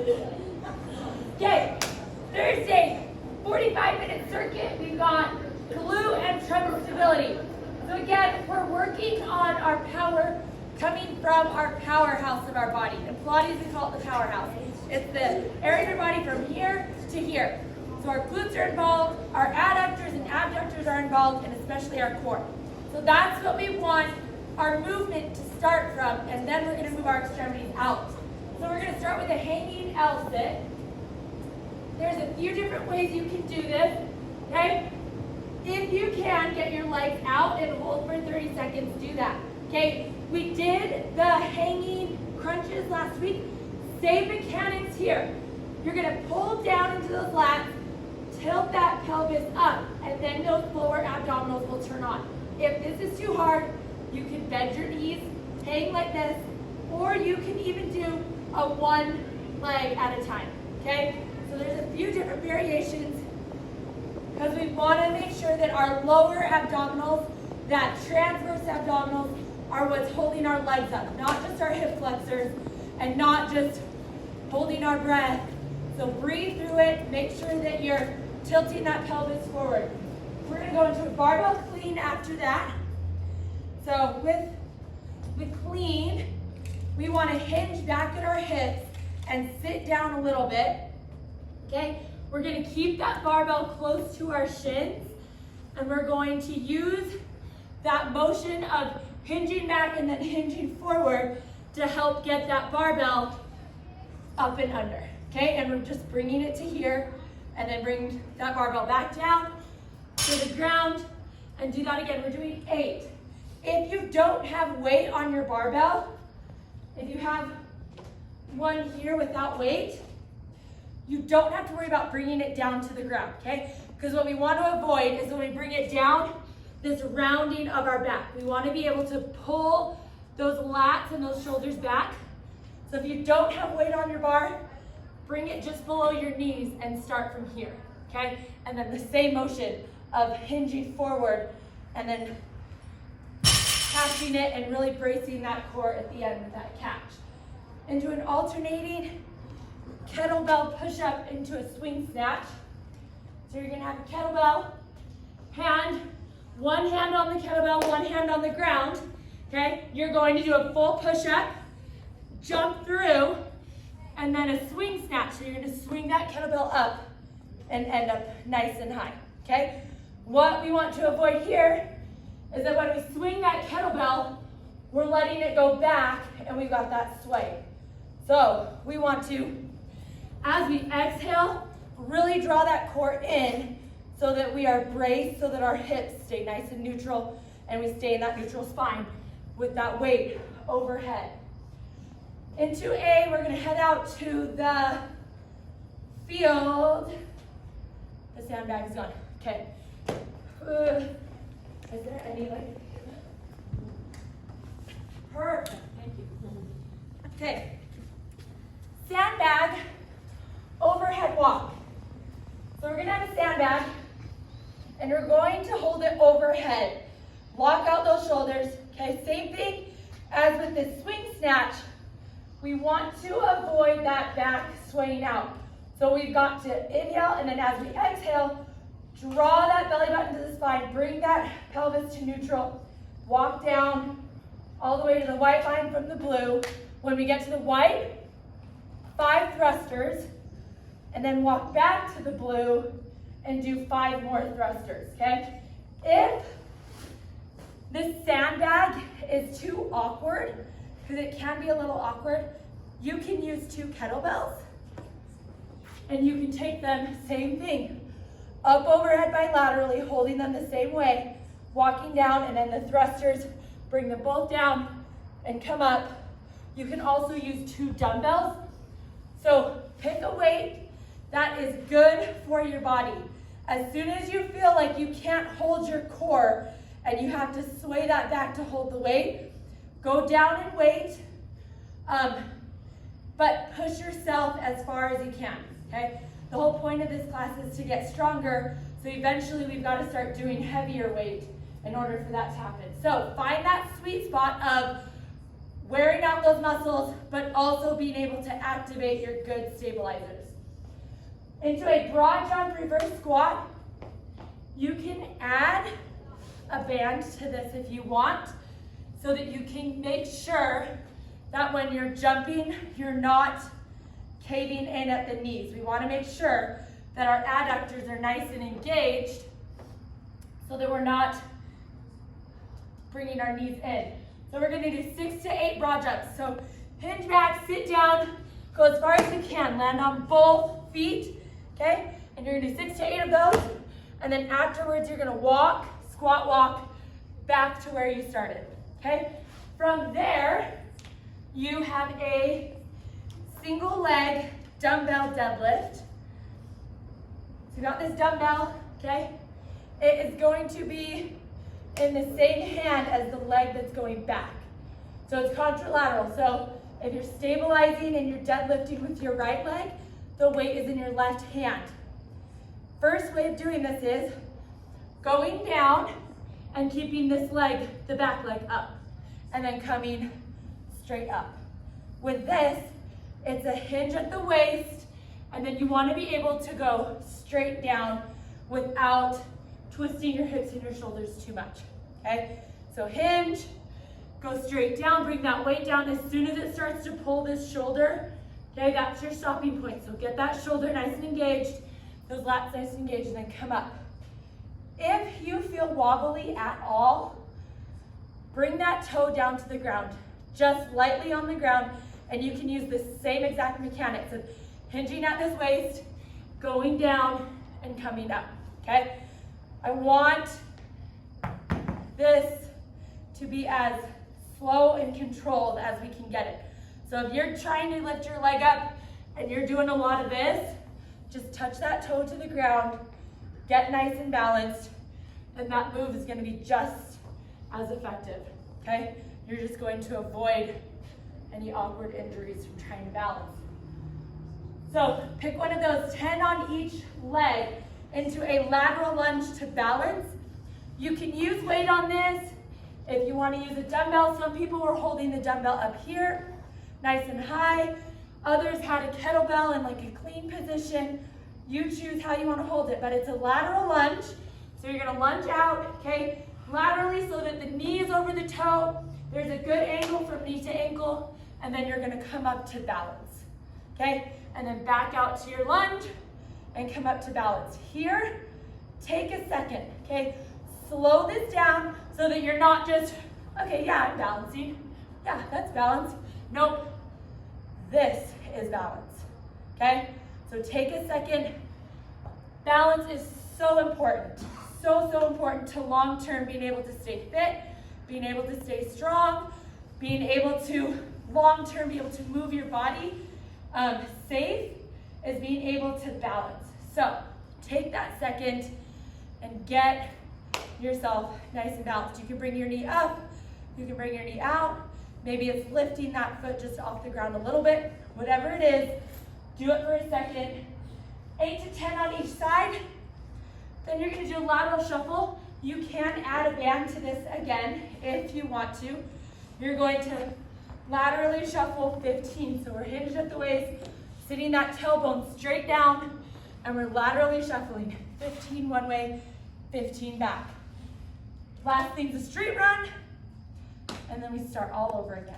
Okay, Thursday, 45-minute circuit. We've got glute and tremor stability. So again, we're working on our power coming from our powerhouse of our body. In Pilates, we call it the powerhouse. It's the area of your body from here to here. So our glutes are involved, our adductors and abductors are involved, and especially our core. So that's what we want our movement to start from, and then we're going to move our extremities out. So we're going to start with a hanging L sit. There's a few different ways you can do this, okay? If you can, get your legs out and hold for 30 seconds, do that, okay? We did the hanging crunches last week. Same mechanics here. You're going to pull down into those lats, tilt that pelvis up, and then those lower abdominals will turn on. If this is too hard, you can bend your knees, hang like this, or you can even do a one leg at a time, okay? So there's a few different variations because we want to make sure that our lower abdominals, that transverse abdominals, are what's holding our legs up, not just our hip flexors and not just holding our breath. So breathe through it, make sure that you're tilting that pelvis forward. We're going to go into a barbell clean after that. So with clean, we want to hinge back at our hips and sit down a little bit. Okay? We're going to keep that barbell close to our shins, and we're going to use that motion of hinging back and then hinging forward to help get that barbell up and under. Okay? And we're just bringing it to here, and then bring that barbell back down to the ground, and do that again. We're doing 8. If you don't have weight on your barbell, if you have one here without weight, you don't have to worry about bringing it down to the ground, okay? Because what we want to avoid is when we bring it down, this rounding of our back. We want to be able to pull those lats and those shoulders back. So if you don't have weight on your bar, bring it just below your knees and start from here, okay? And then the same motion of hinging forward and then catching it and really bracing that core at the end with that catch. Into an alternating kettlebell push-up into a swing snatch. So you're gonna have a kettlebell, one hand on the kettlebell, one hand on the ground, okay? You're going to do a full push-up, jump through, and then a swing snatch. So you're gonna swing that kettlebell up and end up nice and high, okay? What we want to avoid here is that when we swing that kettlebell, we're letting it go back and we've got that sway. So we want to, as we exhale, really draw that core in so that we are braced, so that our hips stay nice and neutral and we stay in that neutral spine with that weight overhead. Into A, we're gonna head out to the field. The sandbag is gone, okay. Is there any like? Perfect, thank you. Okay, sandbag, overhead walk. So we're gonna have a sandbag and we're going to hold it overhead. Walk out those shoulders, okay? Same thing as with this swing snatch. We want to avoid that back swaying out. So we've got to inhale, and then as we exhale, draw that belly button to the spine, bring that pelvis to neutral, walk down all the way to the white line from the blue. When we get to the white, 5 thrusters, and then walk back to the blue and do 5 more thrusters, okay? If this sandbag is too awkward, because it can be a little awkward, you can use 2 kettlebells, and you can take them, same thing, up overhead bilaterally, holding them the same way, walking down, and then the thrusters, bring them both down and come up. You can also use 2 dumbbells. So pick a weight that is good for your body. As soon as you feel like you can't hold your core and you have to sway that back to hold the weight, go down in weight, but push yourself as far as you can, okay? The whole point of this class is to get stronger, so eventually we've got to start doing heavier weight in order for that to happen. So find that sweet spot of wearing out those muscles, but also being able to activate your good stabilizers. Into a broad jump reverse squat, you can add a band to this if you want, so that you can make sure that when you're jumping, you're not caving in at the knees. We want to make sure that our adductors are nice and engaged so that we're not bringing our knees in. So we're going to do 6 to 8 broad jumps. So hinge back, sit down, go as far as you can. Land on both feet, okay? And you're going to do 6 to 8 of those. And then afterwards, you're going to walk, squat walk, back to where you started, okay? From there, you have a single leg dumbbell deadlift. So you got this dumbbell, okay? It is going to be in the same hand as the leg that's going back. So it's contralateral. So if you're stabilizing and you're deadlifting with your right leg, the weight is in your left hand. First way of doing this is going down and keeping this leg, the back leg, up, and then coming straight up. With this, it's a hinge at the waist, and then you want to be able to go straight down without twisting your hips and your shoulders too much, okay? So hinge, go straight down, bring that weight down. As soon as it starts to pull this shoulder, okay, that's your stopping point. So get that shoulder nice and engaged, those lats nice and engaged, and then come up. If you feel wobbly at all, bring that toe down to the ground, just lightly on the ground, and you can use the same exact mechanics of hinging at this waist, going down, and coming up, okay? I want this to be as slow and controlled as we can get it. So if you're trying to lift your leg up and you're doing a lot of this, just touch that toe to the ground, get nice and balanced, and that move is going to be just as effective, okay? You're just going to avoid any awkward injuries from trying to balance. So pick one of those, 10 on each leg, into a lateral lunge to balance. You can use weight on this. If you want to use a dumbbell, some people were holding the dumbbell up here, nice and high. Others had a kettlebell in like a clean position. You choose how you want to hold it, but it's a lateral lunge. So you're going to lunge out, okay, laterally so that the knee is over the toe. There's a good angle from knee to ankle, and then you're going to come up to balance, okay? And then back out to your lunge and come up to balance. Here, take a second, okay? Slow this down so that you're not just, okay, yeah, I'm balancing. Yeah, that's balance. Nope, this is balance, okay? So take a second. Balance is so important, so important to long-term being able to stay fit, being able to stay strong, being able to long-term be able to move your body safe is being able to balance. So take that second and get yourself nice and balanced. You can bring your knee up, you can bring your knee out. Maybe it's lifting that foot just off the ground a little bit. Whatever it is, do it for a second. 8 to 10 on each side. Then you're going to do a lateral shuffle. You can add a band to this again if you want to. You're going to laterally shuffle 15. So we're hinged at the waist, sitting that tailbone straight down, and we're laterally shuffling. 15 one way, 15 back. Last thing's a street run, and then we start all over again.